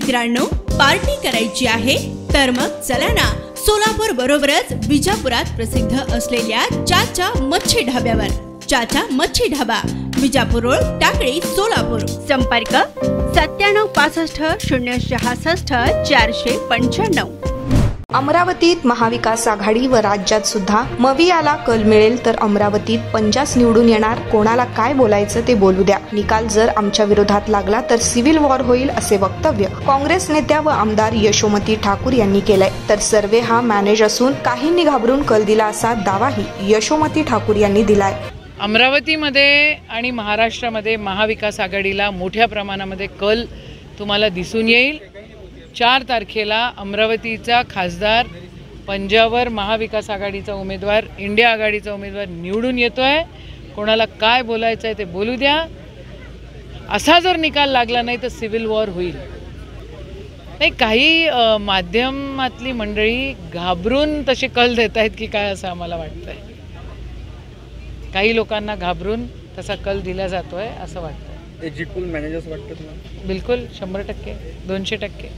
मित्रांनो, पार्टी करायची आहे तर मग चला ना, सोलापूर बरोबरच विजापुरात प्रसिद्ध असलेल्या चाचा मच्छी ढाब्यावर. चाचा मच्छी ढाबा, विजापूर रोड, टाकळी, सोलापूर. संपर्क 9765 अमरावतीत महाविकास आघाडी व राज्यात सुद्धा मवियाला कल मिळेल तर अमरावतीत 50 निवडून येणार. कोणाला काय बोलायचं ते बोलू द्या. निकाल जर आमच्या विरोधात लागला तर सिव्हिल वॉर होईल, असे वक्तव्य काँग्रेस नेत्या व आमदार यशोमती ठाकूर यांनी केलंय. तर सर्वे हा मॅनेज असून काहींनी घाबरून कल दिला असा दावाही यशोमती ठाकूर यांनी दिलाय. अमरावतीमध्ये आणि महाराष्ट्रामध्ये महाविकास आघाडीला मोठ्या प्रमाणामध्ये कल तुम्हाला दिसून येईल. 4 तारखेला अमरावतीचा खासदार पंजावर महाविकास आघाडीचा उमेदवार, इंडिया आघाडीचा उमेदवार निवडून येतोय. कोणाला काय बोलायचं आहे ते बोलू द्या. असा जर निकाल लागला नाही तर सिव्हिल वॉर होईल. नाही, काही माध्यमातली मंडळी घाबरून तसे कल देत आहेत की काय, असं आम्हाला वाटतंय. काही लोकांना घाबरून तसा कल दिला जातोय असं वाटतं. एक्झिट पोल मॅनेजर्स वाटतं तुम्हाला? बिलकुल 100%, 200%.